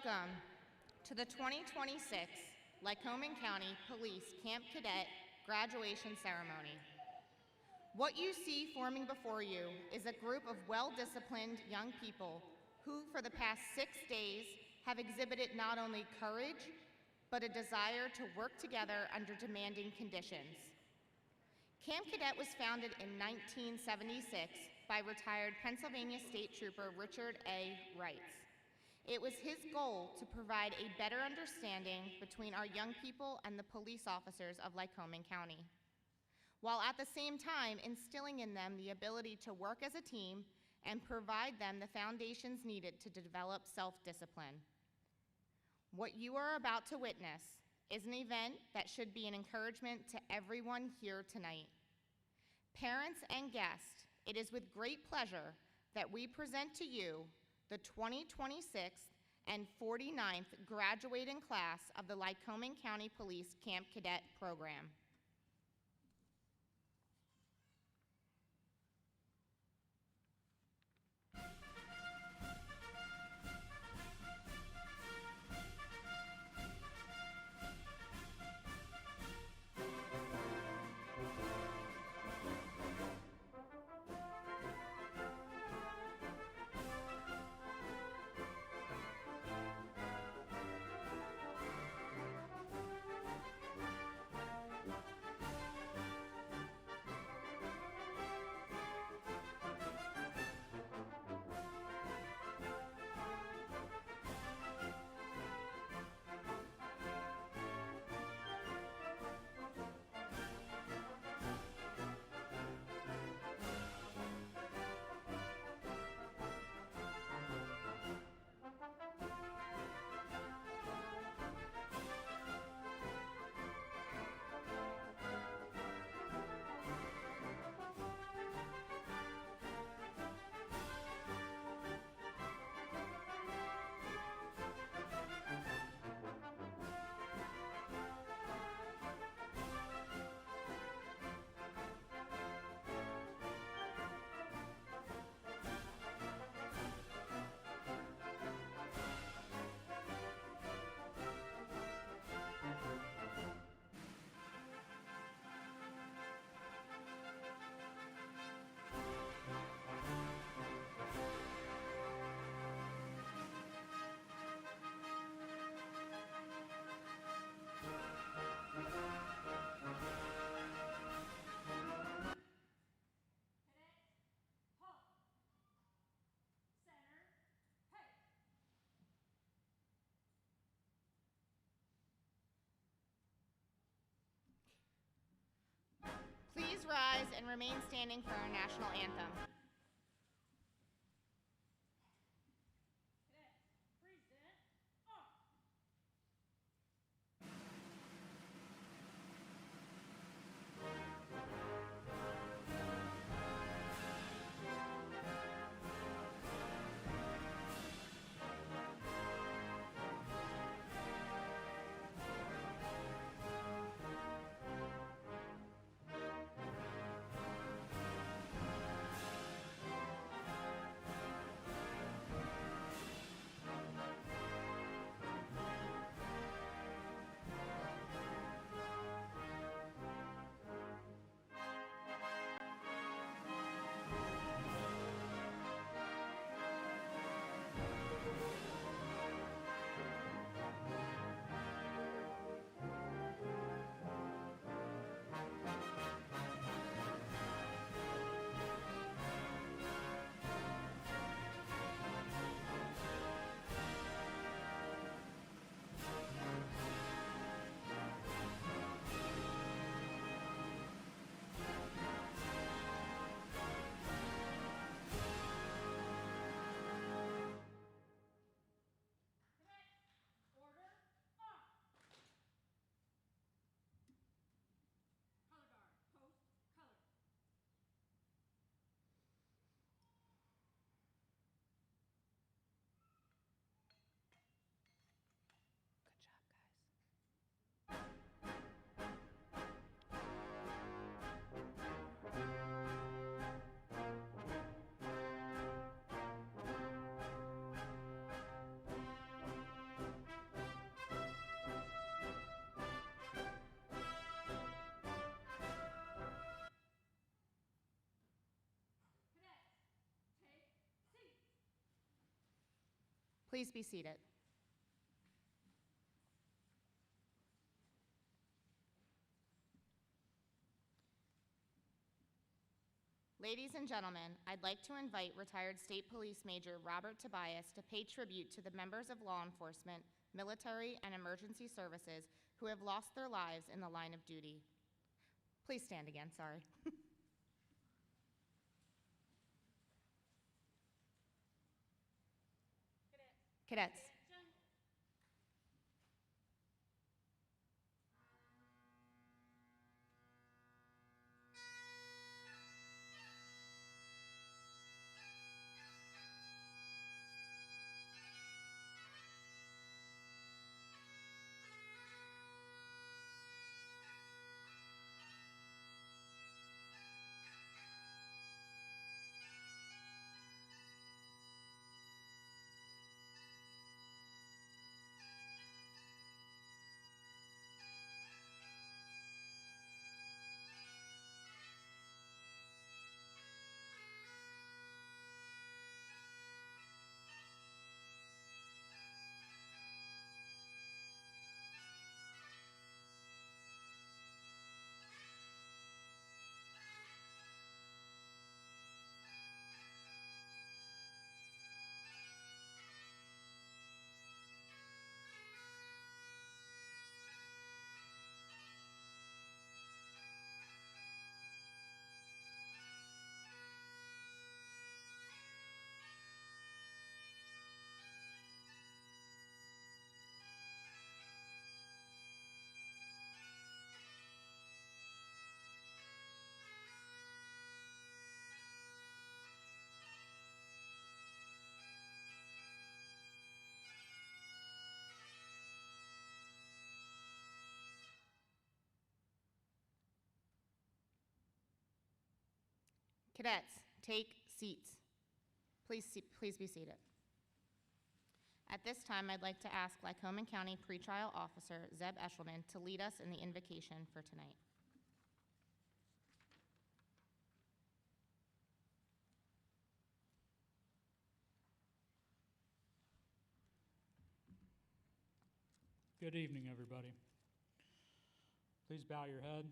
Welcome to the 2026 Lycoming County Police Camp Cadet graduation ceremony. What you see forming before you is a group of well-disciplined young people who, for the past 6 days, have exhibited not only courage, but a desire to work together under demanding conditions. Camp Cadet was founded in 1976 by retired Pennsylvania State Trooper Richard A. Wrights. It was his goal to provide a better understanding between our young people and the police officers of Lycoming County, while at the same time instilling in them the ability to work as a team and provide them the foundations needed to develop self-discipline. What you are about to witness is an event that should be an encouragement to everyone here tonight. Parents and guests, it is with great pleasure that we present to you the 2026 and 49th graduating class of the Lycoming County Police Camp Cadet program. Please rise and remain standing for our national anthem. Please be seated. Ladies and gentlemen, I'd like to invite retired State Police Major Robert Tobias to pay tribute to the members of law enforcement, military, and emergency services who have lost their lives in the line of duty. Please stand again, sorry. Cadets. Cadets, take seats. Please be seated. At this time, I'd like to ask Lycoming County Pretrial Officer Zeb Eshelman to lead us in the invocation for tonight. Good evening, everybody. Please bow your head.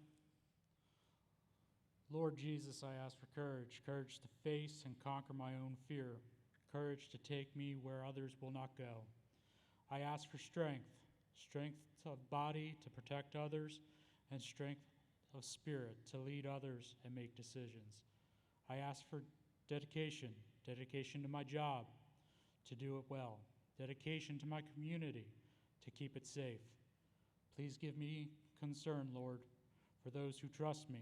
Lord Jesus, I ask for courage to face and conquer my own fear, courage to take me where others will not go. I ask for strength of body to protect others, and strength of spirit to lead others and make decisions. I ask for dedication to my job, to do it well, dedication to my community, to keep it safe. Please give me concern, Lord, for those who trust me,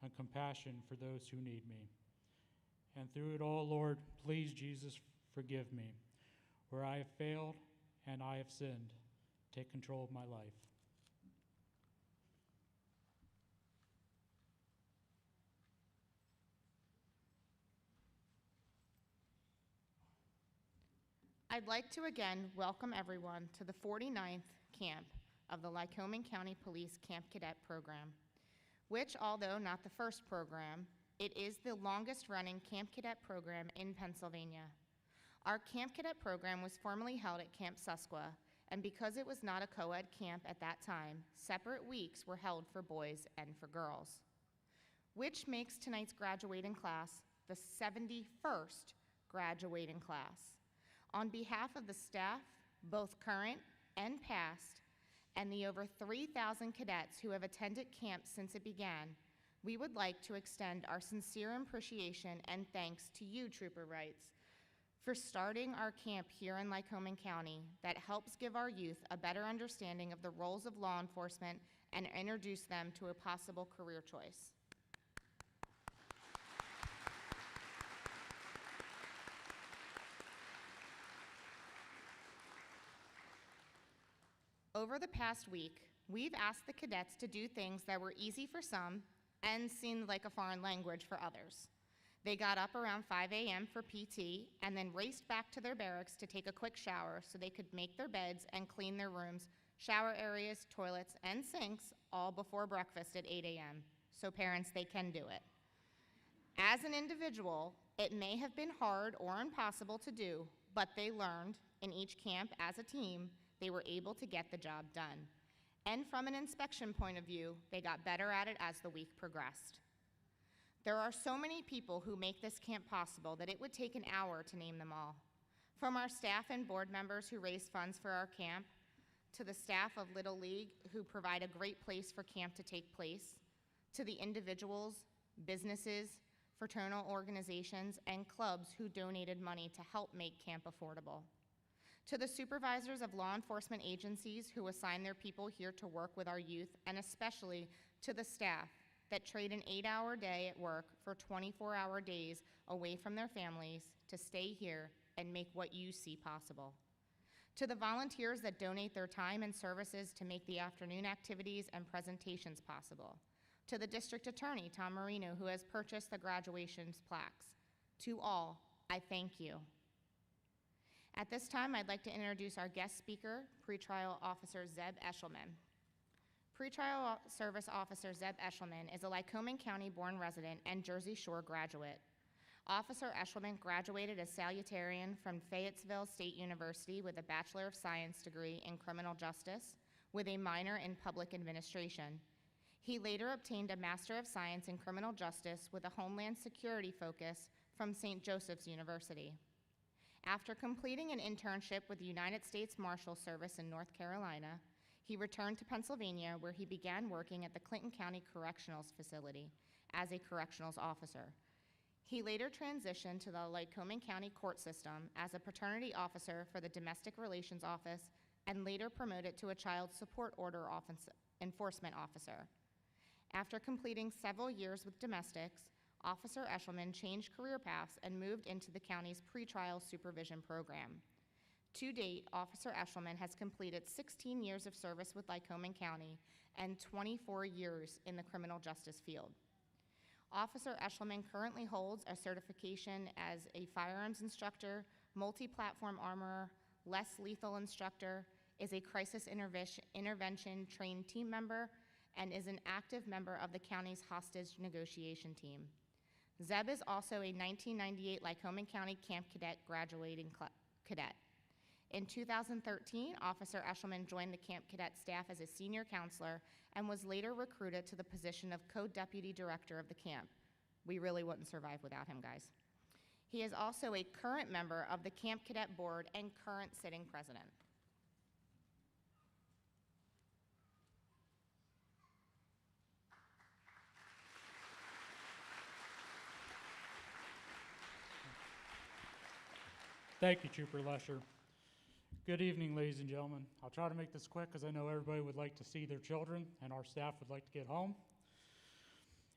and compassion for those who need me. And through it all, Lord, please, Jesus, forgive me. Where I have failed and I have sinned, take control of my life. I'd like to again welcome everyone to the 49th camp of the Lycoming County Police Camp Cadet program, which, although not the first program, it is the longest running Camp Cadet program in Pennsylvania. Our Camp Cadet program was formerly held at Camp Susquehanna, and because it was not a co-ed camp at that time, separate weeks were held for boys and for girls, which makes tonight's graduating class the 71st graduating class. On behalf of the staff, both current and past, and the over 3,000 cadets who have attended camp since it began, we would like to extend our sincere appreciation and thanks to you, Trooper Wrights, for starting our camp here in Lycoming County that helps give our youth a better understanding of the roles of law enforcement and introduce them to a possible career choice. Over the past week, we've asked the cadets to do things that were easy for some and seemed like a foreign language for others. They got up around 5 a.m. for PT and then raced back to their barracks to take a quick shower so they could make their beds and clean their rooms, shower areas, toilets, and sinks all before breakfast at 8 a.m. So parents, they can do it. As an individual, it may have been hard or impossible to do, but they learned in each camp as a team, they were able to get the job done. And from an inspection point of view, they got better at it as the week progressed. There are so many people who make this camp possible that it would take an hour to name them all. From our staff and board members who raise funds for our camp, to the staff of Little League who provide a great place for camp to take place, to the individuals, businesses, fraternal organizations, and clubs who donated money to help make camp affordable, to the supervisors of law enforcement agencies who assign their people here to work with our youth, and especially to the staff that trade an 8-hour day at work for 24-hour days away from their families to stay here and make what you see possible. To the volunteers that donate their time and services to make the afternoon activities and presentations possible. To the district attorney, Tom Marino, who has purchased the graduation plaques. To all, I thank you. At this time, I'd like to introduce our guest speaker, Pretrial Officer Zeb Eshelman. Pretrial Service Officer Zeb Eshelman is a Lycoming County-born resident and Jersey Shore graduate. Officer Eshelman graduated as salutarian from Fayetteville State University with a Bachelor of Science degree in Criminal Justice with a minor in Public Administration. He later obtained a Master of Science in Criminal Justice with a Homeland Security focus from St. Joseph's University. After completing an internship with the United States Marshal Service in North Carolina, he returned to Pennsylvania where he began working at the Clinton County Correctionals Facility as a correctionals officer. He later transitioned to the Lycoming County Court System as a paternity officer for the Domestic Relations Office and later promoted to a Child Support Order Enforcement Officer. After completing several years with domestics, Officer Eshelman changed career paths and moved into the county's pretrial supervision program. To date, Officer Eshelman has completed 16 years of service with Lycoming County and 24 years in the criminal justice field. Officer Eshelman currently holds a certification as a firearms instructor, multi-platform armorer, less lethal instructor, is a crisis intervention trained team member, and is an active member of the county's hostage negotiation team. Zeb is also a 1998 Lycoming County Camp Cadet graduating cadet. In 2013, Officer Eshelman joined the Camp Cadet staff as a senior counselor and was later recruited to the position of co-deputy director of the camp. We really wouldn't survive without him, guys. He is also a current member of the Camp Cadet board and current sitting president. Thank you, Trooper Lesher. Good evening, ladies and gentlemen. I'll try to make this quick because I know everybody would like to see their children and our staff would like to get home.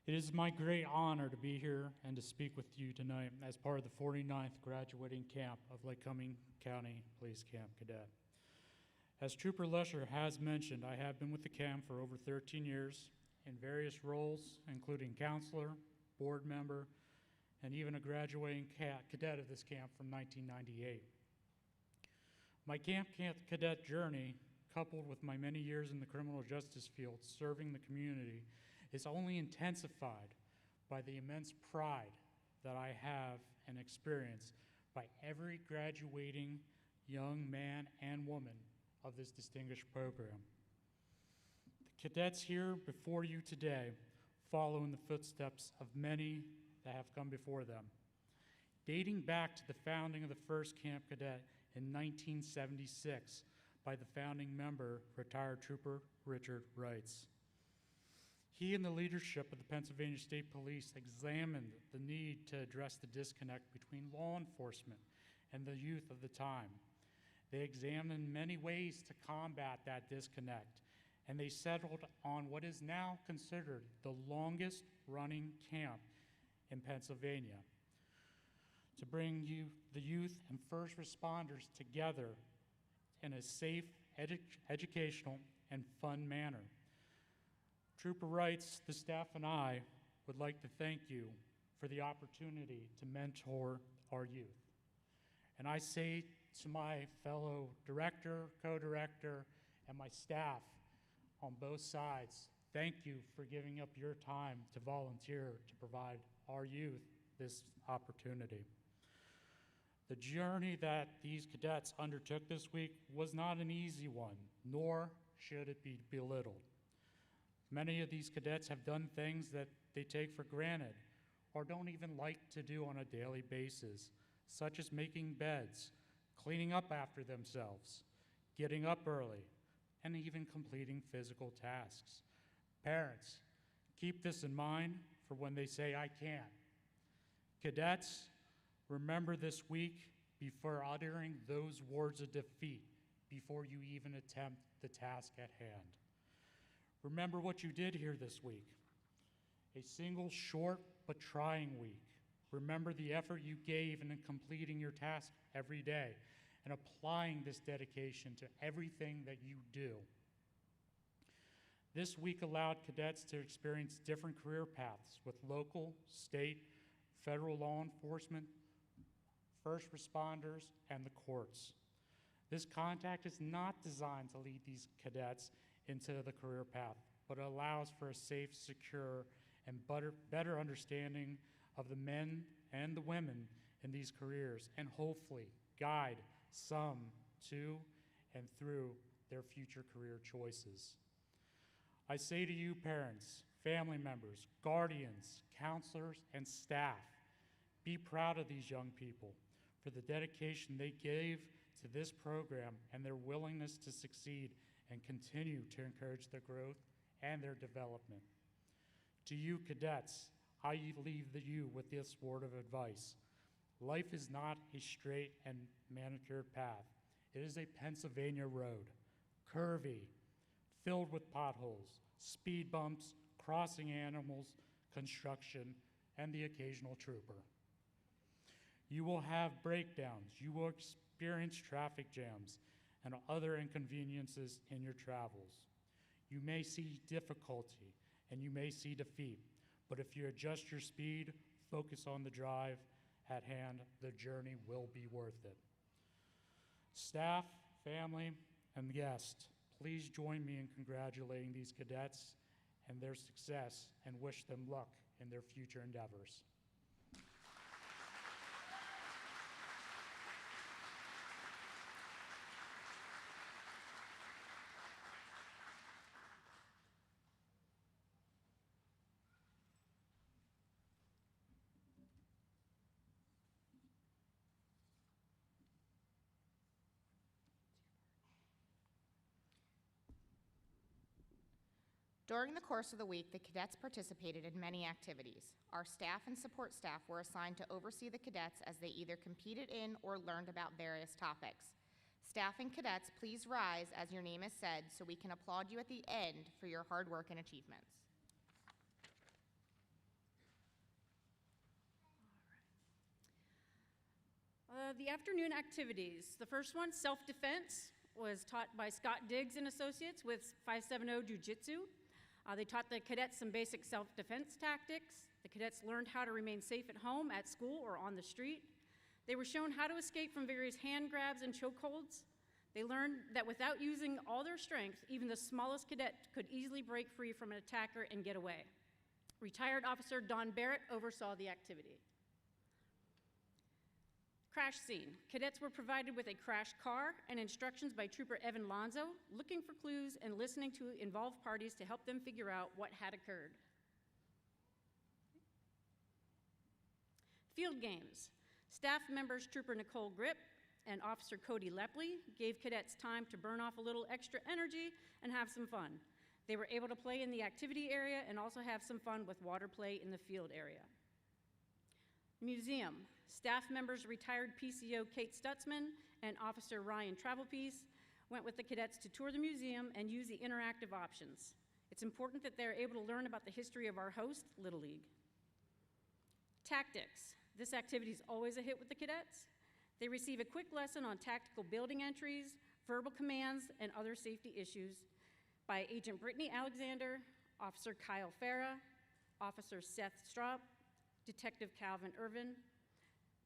It is my great honor to be here and to speak with you tonight as part of the 49th graduating camp of Lycoming County Police Camp Cadet. As Trooper Lesher has mentioned, I have been with the camp for over 13 years in various roles, including counselor, board member, and even a graduating cadet of this camp from 1998. My camp cadet journey, coupled with my many years in the criminal justice field serving the community, is only intensified by the immense pride that I have and experience by every graduating young man and woman of this distinguished program. The cadets here before you today follow in the footsteps of many that have come before them. Dating back to the founding of the first Camp Cadet in 1976 by the founding member, retired Trooper Richard Wrights. He and the leadership of the Pennsylvania State Police examined the need to address the disconnect between law enforcement and the youth of the time. They examined many ways to combat that disconnect, and they settled on what is now considered the longest running camp in Pennsylvania, to bring the youth and first responders together in a safe, educational, and fun manner. Trooper Wrights, the staff, and I would like to thank you for the opportunity to mentor our youth. And I say to my fellow director, co-director, and my staff on both sides, thank you for giving up your time to volunteer to provide our youth this opportunity. The journey that these cadets undertook this week was not an easy one, nor should it be belittled. Many of these cadets have done things that they take for granted or don't even like to do on a daily basis, such as making beds, cleaning up after themselves, getting up early, and even completing physical tasks. Parents, keep this in mind for when they say, "I can't." Cadets, remember this week before uttering those words of defeat before you even attempt the task at hand. Remember what you did here this week. A single short but trying week. Remember the effort you gave in completing your task every day and applying this dedication to everything that you do. This week allowed cadets to experience different career paths with local, state, federal law enforcement, first responders, and the courts. This contact is not designed to lead these cadets into the career path, but allows for a safe, secure, and better understanding of the men and the women in these careers, and hopefully guide some to and through their future career choices. I say to you, parents, family members, guardians, counselors, and staff, be proud of these young people for the dedication they gave to this program and their willingness to succeed and continue to encourage their growth and their development. To you, cadets, I leave you with this word of advice. Life is not a straight and manicured path. It is a Pennsylvania road, curvy, filled with potholes, speed bumps, crossing animals, construction, and the occasional trooper. You will have breakdowns. You will experience traffic jams and other inconveniences in your travels. You may see difficulty and you may see defeat, but if you adjust your speed, focus on the drive at hand, the journey will be worth it. Staff, family, and guests, please join me in congratulating these cadets and their success and wish them luck in their future endeavors. During the course of the week, the cadets participated in many activities. Our staff and support staff were assigned to oversee the cadets as they either competed in or learned about various topics. Staff and cadets, please rise as your name is said so we can applaud you at the end for your hard work and achievements. The afternoon activities. The first one, self-defense, was taught by Scott Diggs and Associates with 570 Jiu-Jitsu. They taught the cadets some basic self-defense tactics. The cadets learned how to remain safe at home, at school, or on the street. They were shown how to escape from various hand grabs and chokeholds. They learned that without using all their strength, even the smallest cadet could easily break free from an attacker and get away. Retired Officer Don Barrett oversaw the activity. Crash scene. Cadets were provided with a crash car and instructions by Trooper Evan Lonzo, looking for clues and listening to involved parties to help them figure out what had occurred. Field games. Staff members Trooper Nicole Grip and Officer Cody Lepley gave cadets time to burn off a little extra energy and have some fun. They were able to play in the activity area and also have some fun with water play in the field area. Museum. Staff members retired PCO Kate Stutzman and Officer Ryan Travelpiece went with the cadets to tour the museum and use the interactive options. It's important that they're able to learn about the history of our host, Little League. Tactics. This activity is always a hit with the cadets. They receive a quick lesson on tactical building entries, verbal commands, and other safety issues by Agent Brittany Alexander, Officer Kyle Farah, Officer Seth Straub, Detective Calvin Irvin,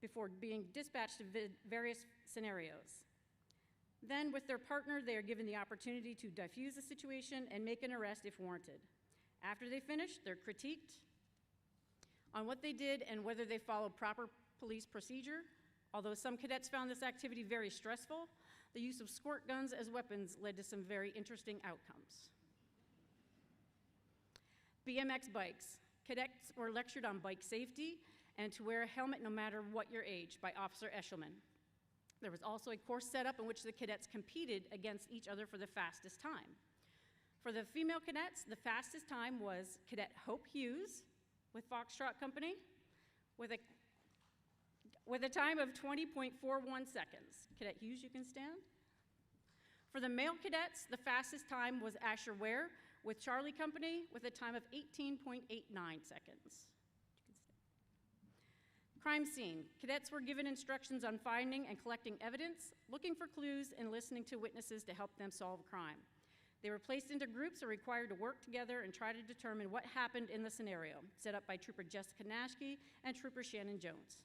before being dispatched to various scenarios. Then, with their partner, they are given the opportunity to diffuse the situation and make an arrest if warranted. After they finish, they're critiqued on what they did and whether they followed proper police procedure. Although some cadets found this activity very stressful, the use of squirt guns as weapons led to some very interesting outcomes. BMX bikes. Cadets were lectured on bike safety and to wear a helmet no matter what your age by Officer Eshelman. There was also a course set up in which the cadets competed against each other for the fastest time. For the female cadets, the fastest time was Cadet Hope Hughes with Foxtrot Company with a time of 20.41 seconds. Cadet Hughes, you can stand. For the male cadets, the fastest time was Asher Ware with Charlie Company with a time of 18.89 seconds. Crime scene. Cadets were given instructions on finding and collecting evidence, looking for clues, and listening to witnesses to help them solve crime. They were placed into groups and required to work together and try to determine what happened in the scenario, set up by Trooper Jessica Nashke and Trooper Shannon Jones.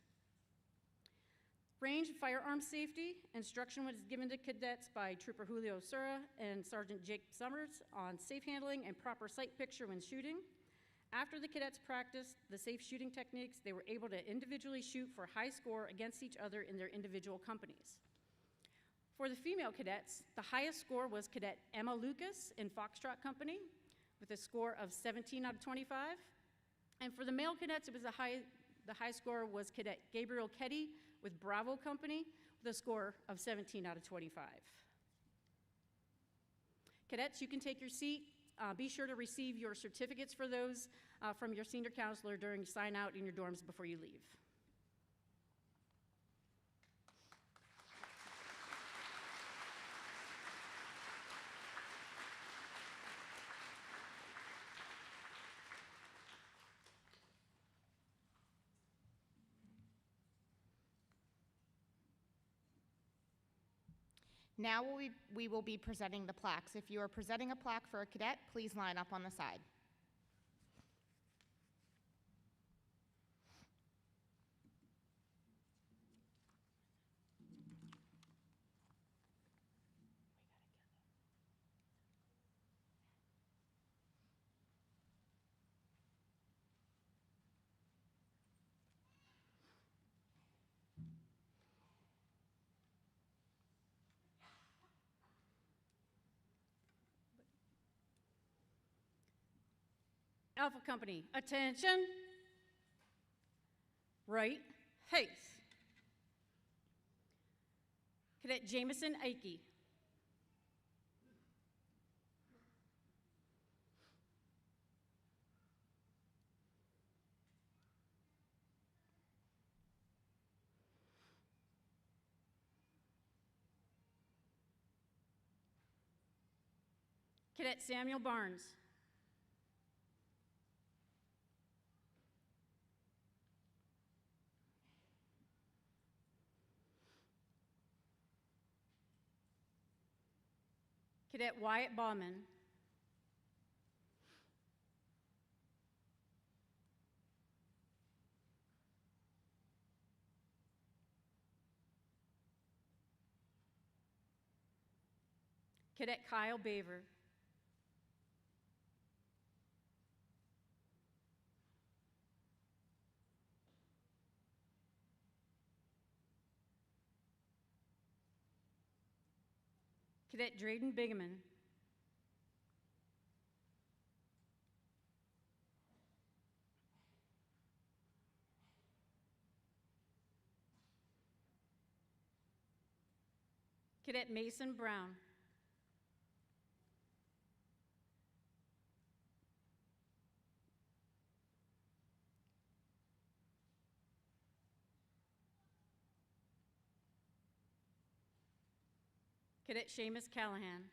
Range and firearms safety. Instruction was given to cadets by Trooper Julio Sura and Sergeant Jake Summers on safe handling and proper sight picture when shooting. After the cadets practiced the safe shooting techniques, they were able to individually shoot for a high score against each other in their individual companies. For the female cadets, the highest score was Cadet Emma Lucas in Foxtrot Company with a score of 17 out of 25. And for the male cadets, it was the high score was Cadet Gabriel Ketty with Bravo Company with a score of 17 out of 25. Cadets, you can take your seat. Be sure to receive your certificates for those from your senior counselor during sign out in your dorms before you leave. Now we will be presenting the plaques. If you are presenting a plaque for a cadet, please line up on the side. Alpha Company, attention. Right, haste. Cadet Jameson Aikey. Cadet Samuel Barnes. Cadet Wyatt Bauman. Cadet Kyle Baver. Cadet Drayden Bigeman. Cadet Mason Brown. Cadet Seamus Callahan.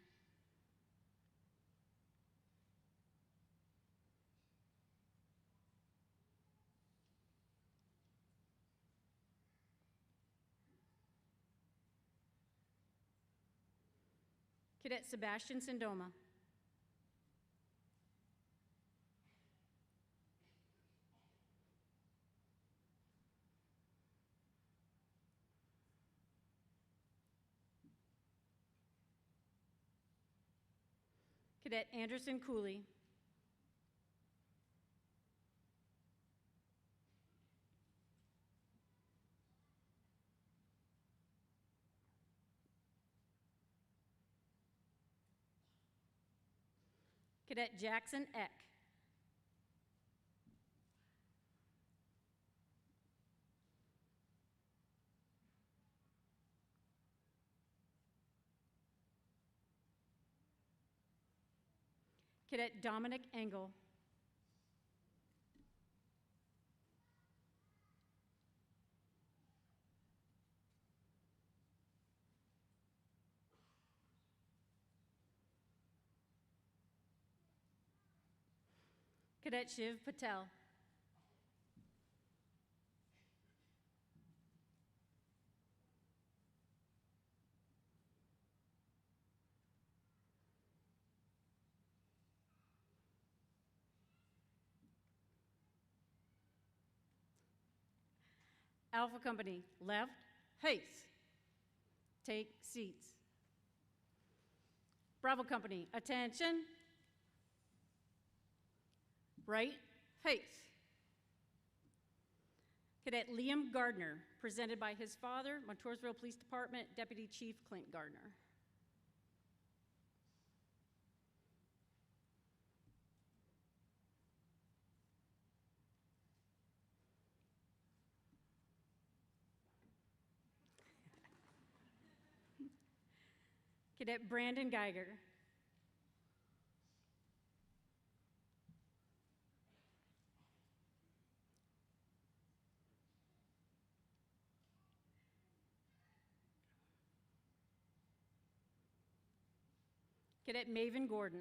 Cadet Sebastian Sindoma. Cadet Anderson Cooley. Cadet Jackson Eck. Cadet Dominic Engel. Cadet Shiv Patel. Alpha Company, left, haste. Take seats. Bravo Company, attention. Right, haste. Cadet Liam Gardner, presented by his father, Montoursville Police Department Deputy Chief Clint Gardner. Cadet Brandon Geiger. Cadet Maven Gordon.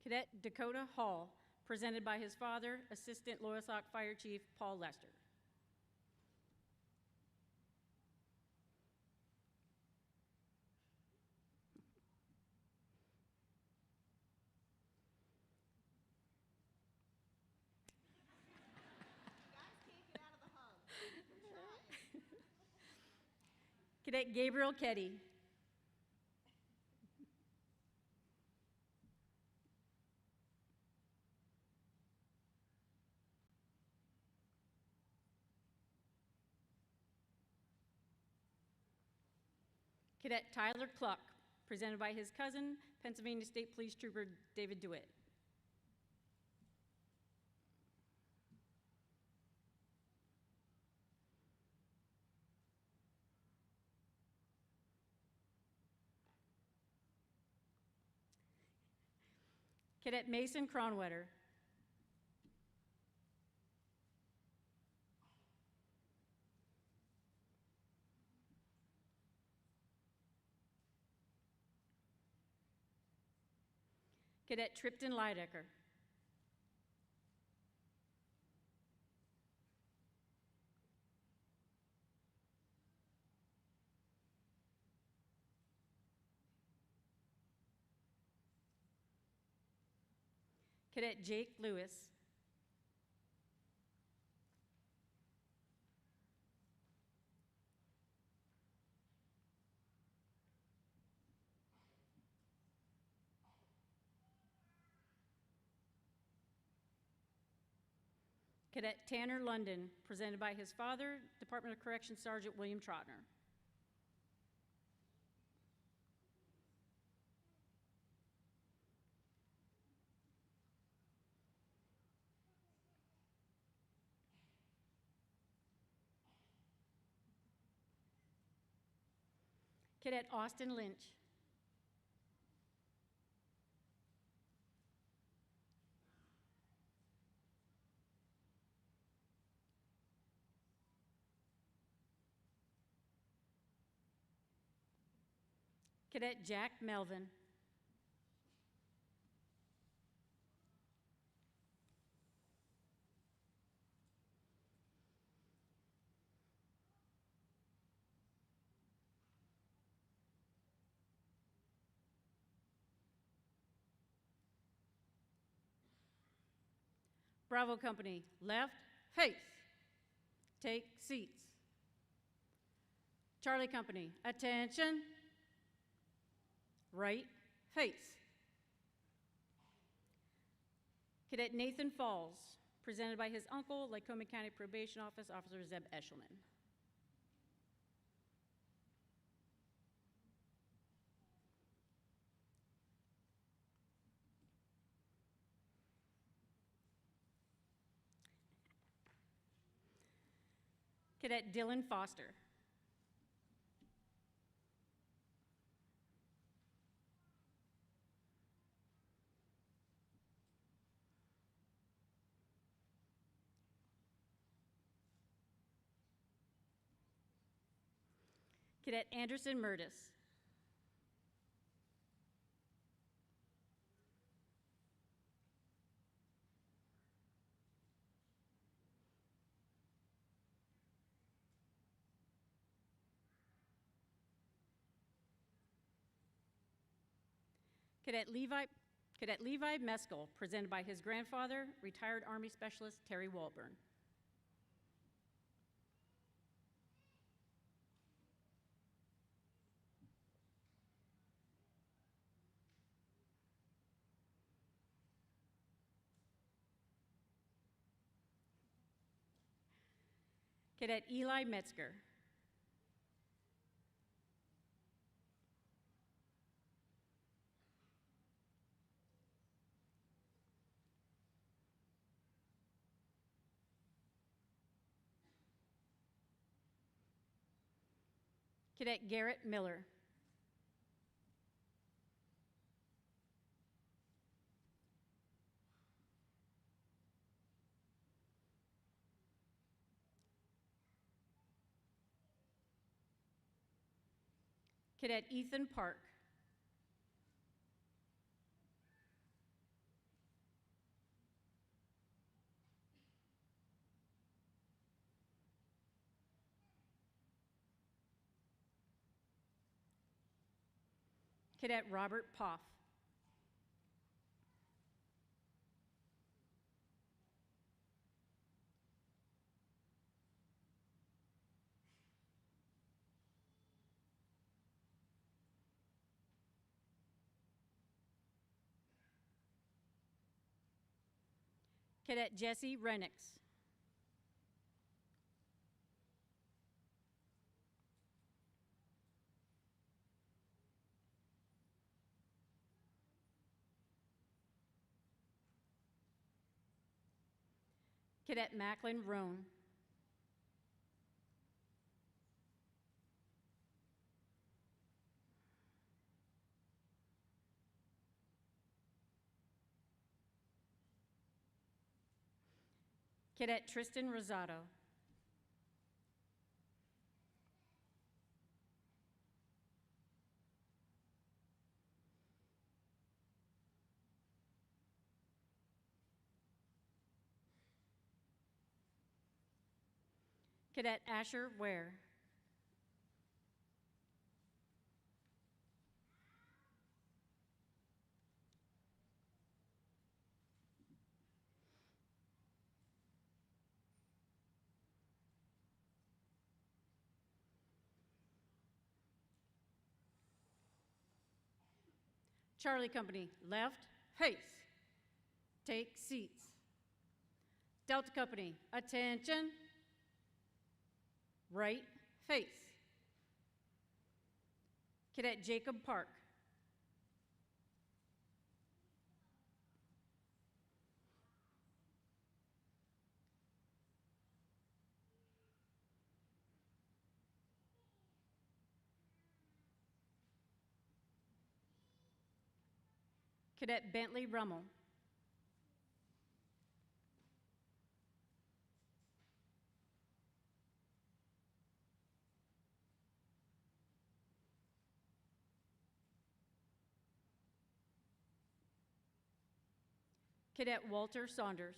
Cadet Dakota Hall, presented by his father, Assistant Loyalsock Fire Chief Paul Lester. Cadet Gabriel Keddy. Cadet Tyler Cluck, presented by his cousin, Pennsylvania State Police Trooper David DeWitt. Cadet Mason Cronwetter. Cadet Tripton Lydecker. Cadet Jake Lewis. Cadet Tanner London, presented by his father, Department of Corrections Sergeant William Trotner. Cadet Austin Lynch. Cadet Jack Melvin. Bravo Company, left, haste. Take seats. Charlie Company, attention. Right, haste. Cadet Nathan Falls, presented by his uncle, Lycoming County Probation Office Officer Zeb Eshelman. Cadet Dylan Foster. Cadet Anderson Murtis. Cadet Levi Meskel, presented by his grandfather, retired Army Specialist Terry Walburn. Cadet Eli Metzger. Cadet Garrett Miller. Cadet Ethan Park. Cadet Robert Poff. Cadet Jesse Renix. Cadet Macklin Roan. Cadet Tristan Rosado. Cadet Asher Ware. Charlie Company, left, face. Take seats. Delta Company, attention. Right, face. Cadet Jacob Park. Cadet Bentley Rummel. Cadet Walter Saunders.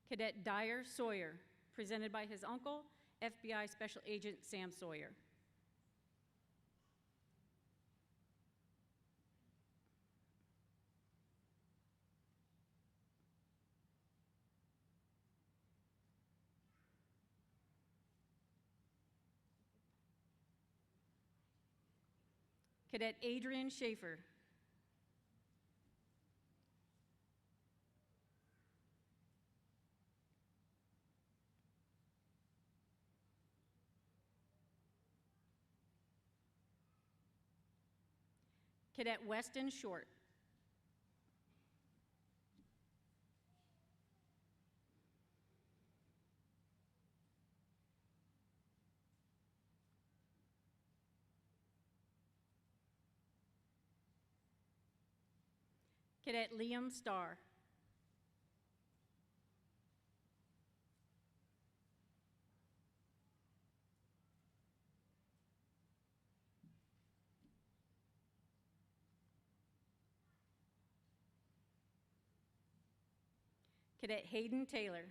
Cadet Dyer Sawyer, presented by his uncle, FBI Special Agent Sam Sawyer. Cadet Adrian Schaefer. Cadet Weston Short. Cadet Liam Starr. Cadet Hayden Taylor.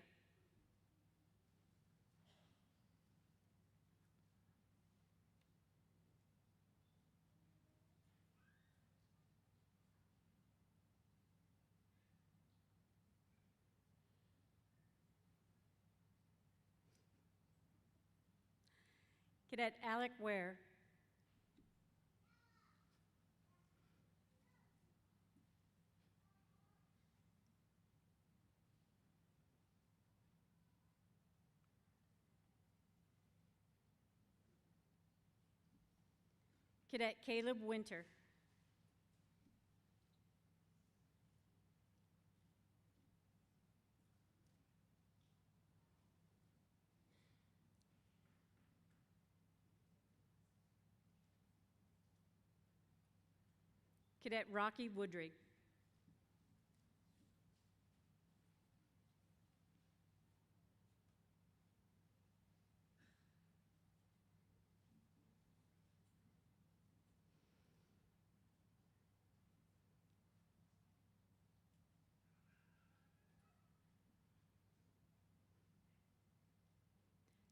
Cadet Alec Ware. Cadet Caleb Winter. Cadet Rocky Woodring.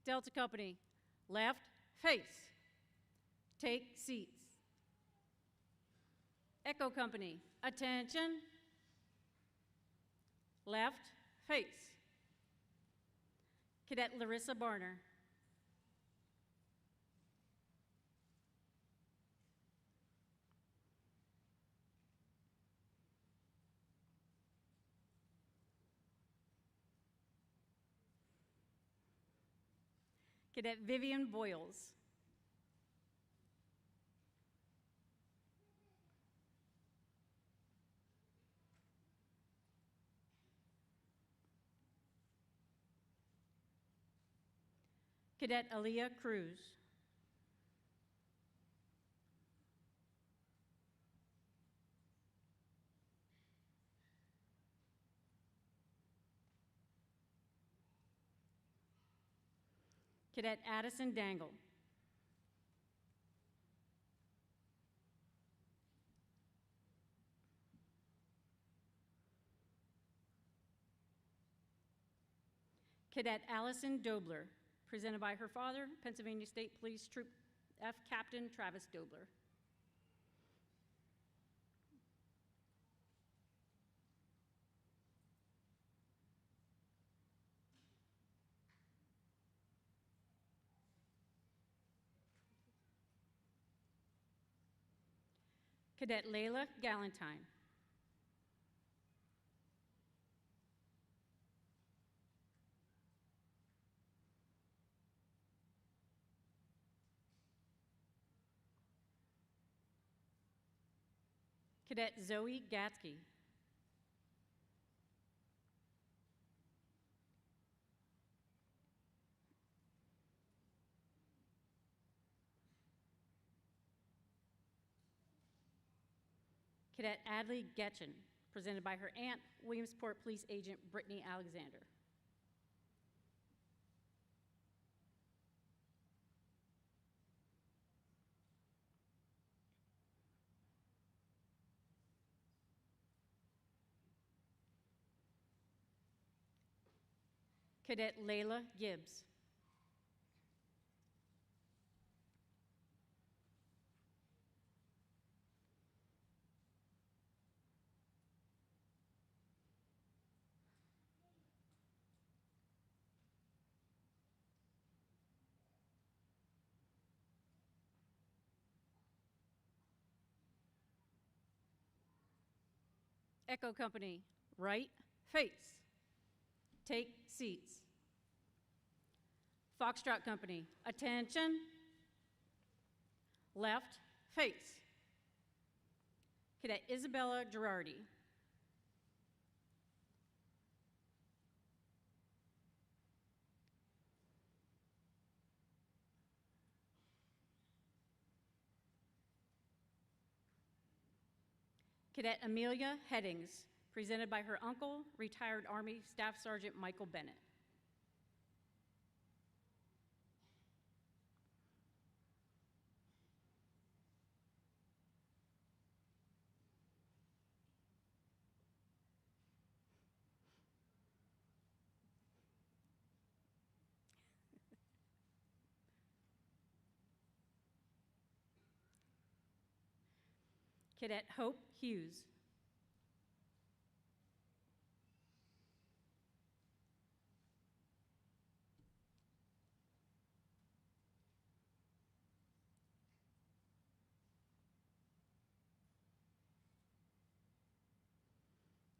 Delta Company, left, face. Take seats. Echo Company, attention. Left, face. Cadet Larissa Barner. Cadet Vivian Boyles. Cadet Aaliyah Cruz. Cadet Addison Dangle. Cadet Allison Dobler, presented by her father, Pennsylvania State Police Troop F Captain Travis Dobler. Cadet Layla Galantine. Cadet Zoe Gatsky. Cadet Adley Getchen, presented by her aunt, Williamsport Police Agent Brittany Alexander. Cadet Layla Gibbs. Echo Company, right, face. Take seats. Foxtrot Company, attention. Left, face. Cadet Isabella Girardi. Cadet Amelia Headings, presented by her uncle, retired Army Staff Sergeant Michael Bennett. Cadet Hope Hughes.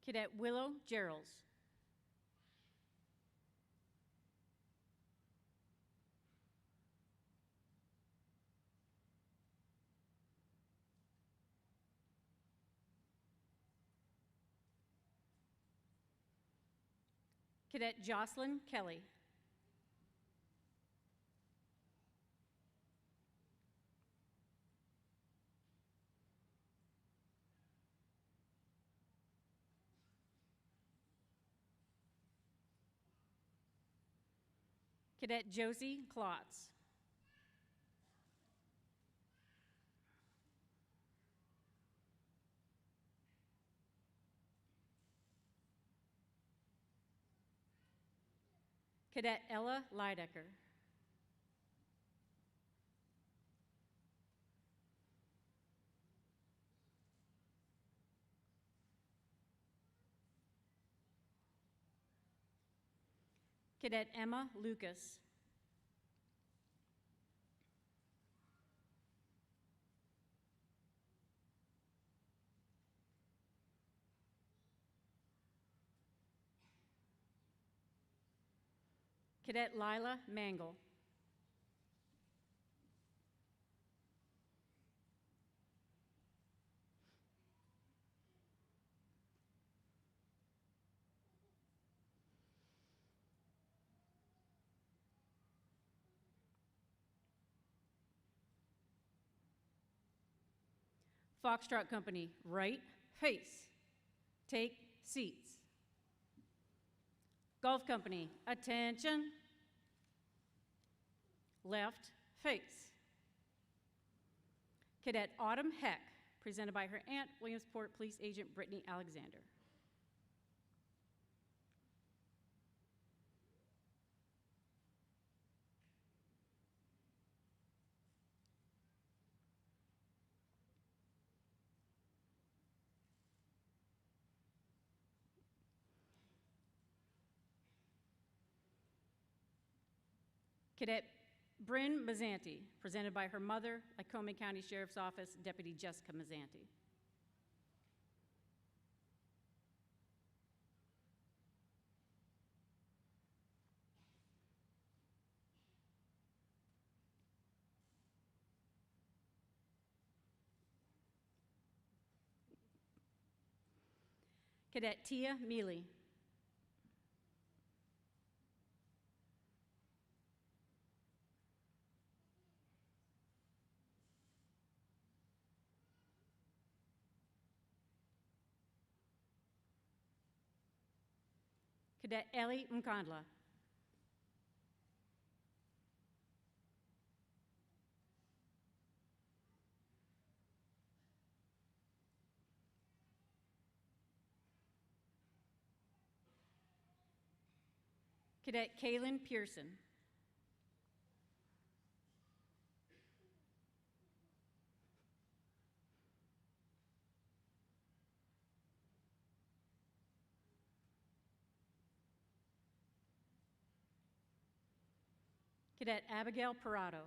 Cadet Willow Geralds. Cadet Jocelyn Kelly. Cadet Josie Klotz. Cadet Ella Leidecker. Cadet Emma Lucas. Cadet Lila Mangle. Foxtrot Company, right, face. Take seats. Golf Company, attention. Left, face. Cadet Autumn Heck, presented by her aunt, Williamsport Police Agent Brittany Alexander. Cadet Bryn Mazzanti, presented by her mother, Lycoming County Sheriff's Office Deputy Jessica Mazzanti. Cadet Tia Mealy. Cadet Ellie Mkandla. Cadet Kaylin Pearson. Cadet Abigail Parado.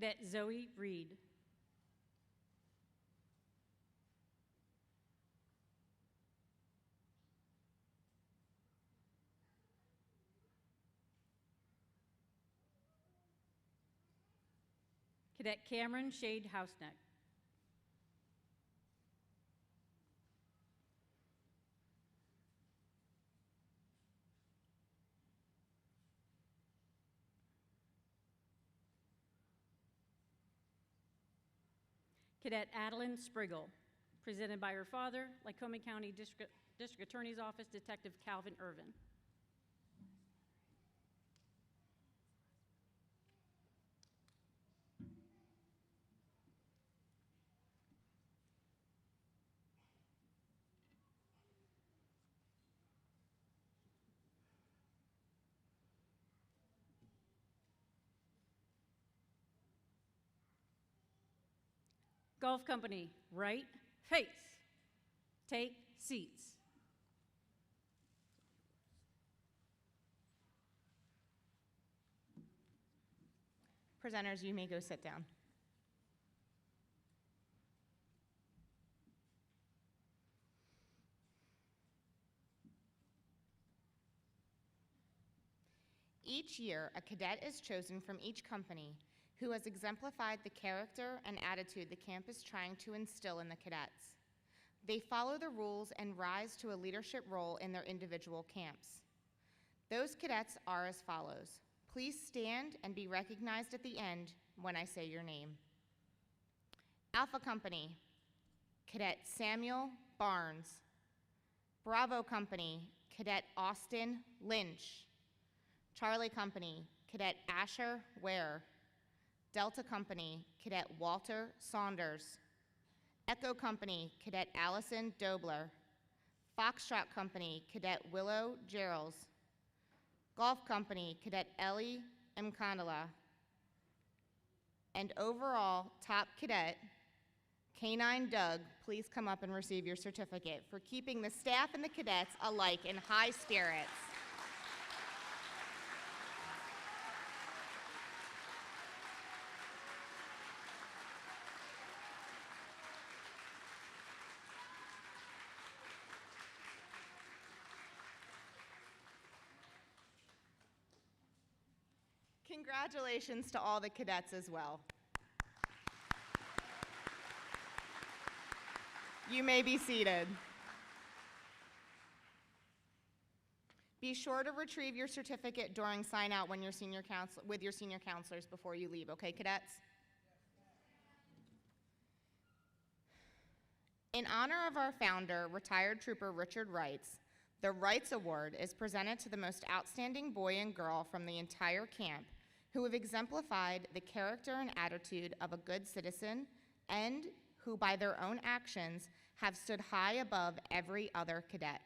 Cadet Zoe Reed. Cadet Cameron Shade Houseneck. Cadet Adeline Spriggle, presented by her father, Lycoming County District Attorney's Office, Detective Calvin Irvin. Golf Company, right face. Take seats. Presenters, you may go sit down. Each year, a cadet is chosen from each company who has exemplified the character and attitude the camp is trying to instill in the cadets. They follow the rules and rise to a leadership role in their individual camps. Those cadets are as follows. Please stand and be recognized at the end when I say your name. Alpha Company, Cadet Samuel Barnes. Bravo Company, Cadet Austin Lynch. Charlie Company, Cadet Asher Ware. Delta Company, Cadet Walter Saunders. Echo Company, Cadet Allison Dobler. Foxtrot Company, Cadet Willow Gerals. Golf Company, Cadet Ellie Mkandala. And overall top cadet, K-9 Doug, please come up and receive your certificate for keeping the staff and the cadets alike in high spirits. Congratulations to all the cadets as well. You may be seated. Be sure to retrieve your certificate during sign out when with your senior counselors before you leave, okay, cadets? In honor of our founder, retired Trooper Richard Wrights, the Wrights Award is presented to the most outstanding boy and girl from the entire camp who have exemplified the character and attitude of a good citizen and who, by their own actions, have stood high above every other cadet.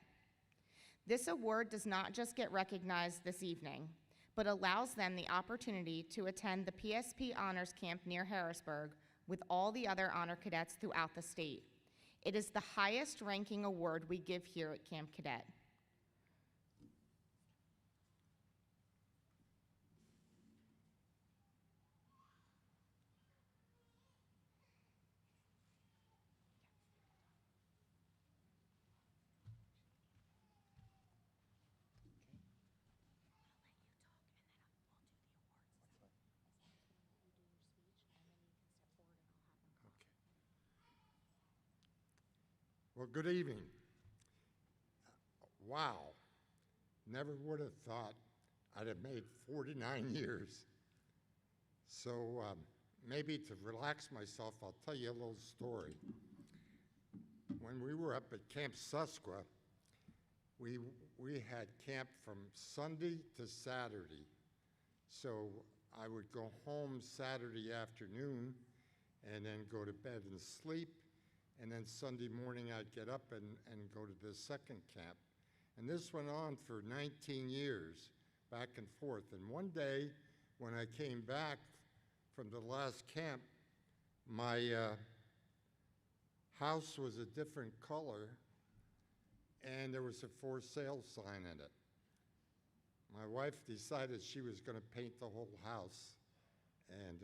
This award does not just get recognized this evening, but allows them the opportunity to attend the PSP Honors Camp near Harrisburg with all the other honor cadets throughout the state. It is the highest ranking award we give here at Camp Cadet. Well, good evening. Wow, never would have thought I'd have made 49 years. So maybe to relax myself, I'll tell you a little story. When we were up at Camp Susquehanna, we had camp from Sunday to Saturday. So I would go home Saturday afternoon and then go to bed and sleep. And then Sunday morning I'd get up and go to the second camp. And this went on for 19 years, back and forth. And one day, when I came back from the last camp, my house was a different color, and there was a for sale sign in it. My wife decided she was going to paint the whole house, and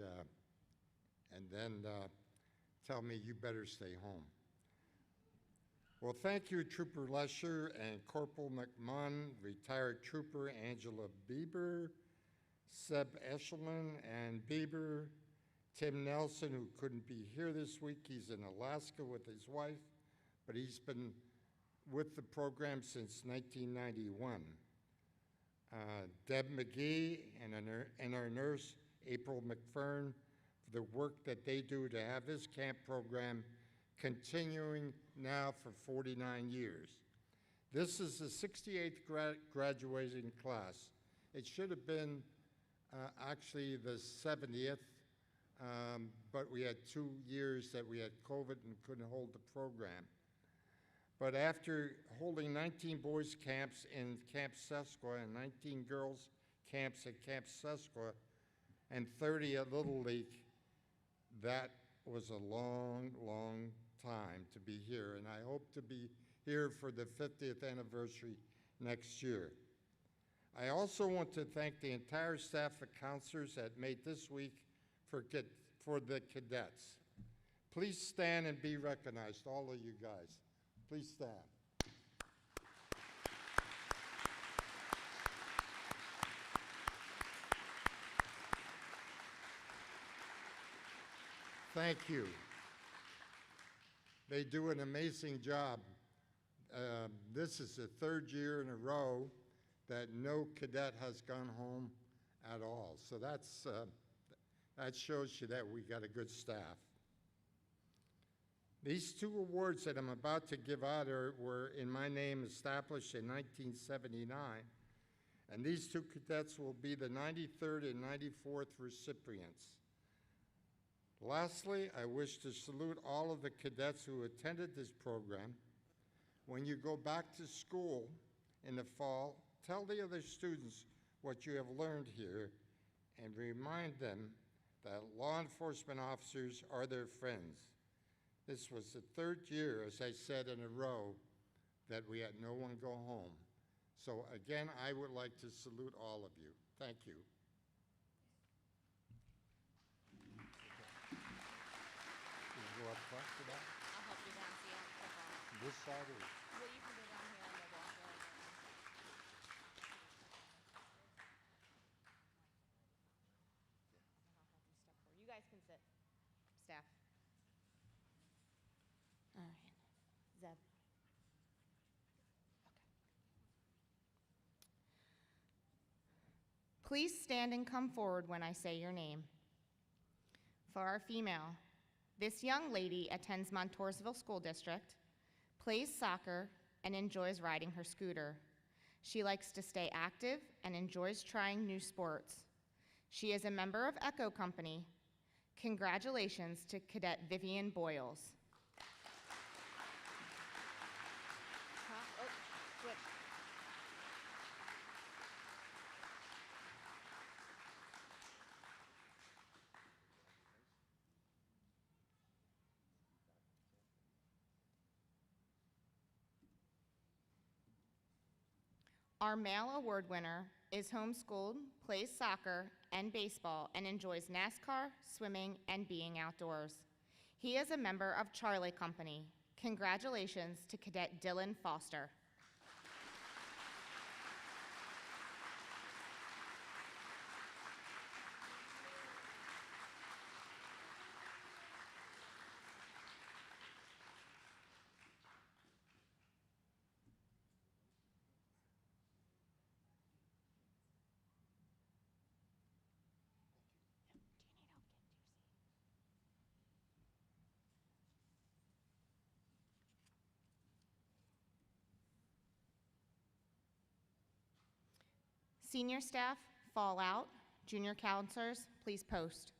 and then tell me you better stay home. Well, thank you, Trooper Lesher and Corporal McMunn, retired Trooper Angela Bieber, Seb Eshelman and Bieber, Tim Nelson, who couldn't be here this week. He's in Alaska with his wife, but he's been with the program since 1991. Deb McGee and our nurse, April McFern, for the work that they do to have this camp program continuing now for 49 years. This is the 68th graduating class. It should have been actually the 70th, but we had 2 years that we had COVID and couldn't hold the program. But after holding 19 boys camps in Camp Sesqua and 19 girls camps at Camp Sesqua and 30 at Little League, that was a long, long time to be here, and I hope to be here for the 50th anniversary next year. I also want to thank the entire staff of counselors that made this week for the cadets. Please stand and be recognized, all of you guys. Please stand. Thank you. They do an amazing job. This is the 3rd year in a row that no cadet has gone home at all. So that shows you that we got a good staff. These 2 awards that I'm about to give out were in my name established in 1979, and these 2 cadets will be the 93rd and 94th recipients. Lastly, I wish to salute all of the cadets who attended this program. When you go back to school in the fall, tell the other students what you have learned here and remind them that law enforcement officers are their friends. This was the 3rd year, as I said, in a row that we had no one go home. So again, I would like to salute all of you. Thank you. Go up front for that? I'll help you down so you don't clip on. This side or? Well, you can go down here and we'll walk right. You guys can sit. Staff. All right. Zeb. Okay. Please stand and come forward when I say your name. For our female, this young lady attends Montoursville School District, plays soccer, and enjoys riding her scooter. She likes to stay active and enjoys trying new sports. She is a member of Echo Company. Congratulations to Cadet Vivian Boyles. Switch. Our male award winner is homeschooled, plays soccer and baseball, and enjoys NASCAR, swimming, and being outdoors. He is a member of Charlie Company. Congratulations to Cadet Dylan Foster. Senior staff, fall out. Junior counselors, please post.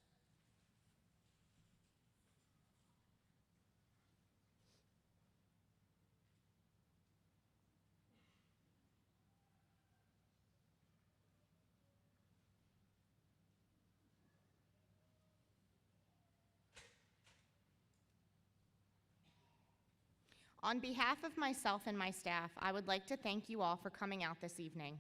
On behalf of myself and my staff, I would like to thank you all for coming out this evening.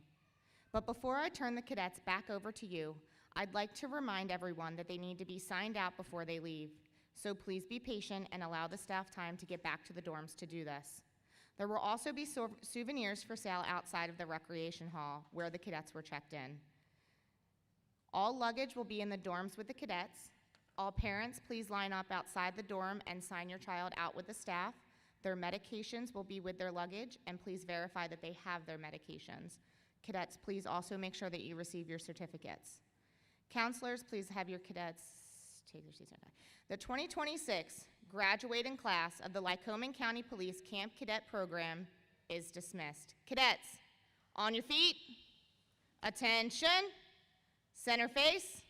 But before I turn the cadets back over to you, I'd like to remind everyone that they need to be signed out before they leave, so please be patient and allow the staff time to get back to the dorms to do this. There will also be souvenirs for sale outside of the recreation hall where the cadets were checked in. All luggage will be in the dorms with the cadets. All parents, please line up outside the dorm and sign your child out with the staff. Their medications will be with their luggage, and please verify that they have their medications. Cadets, please also make sure that you receive your certificates. Counselors, please have your cadets take their seats. The 2026 graduating class of the Lycoming County Police Camp Cadet program is dismissed. Cadets, on your feet. Attention. Center face.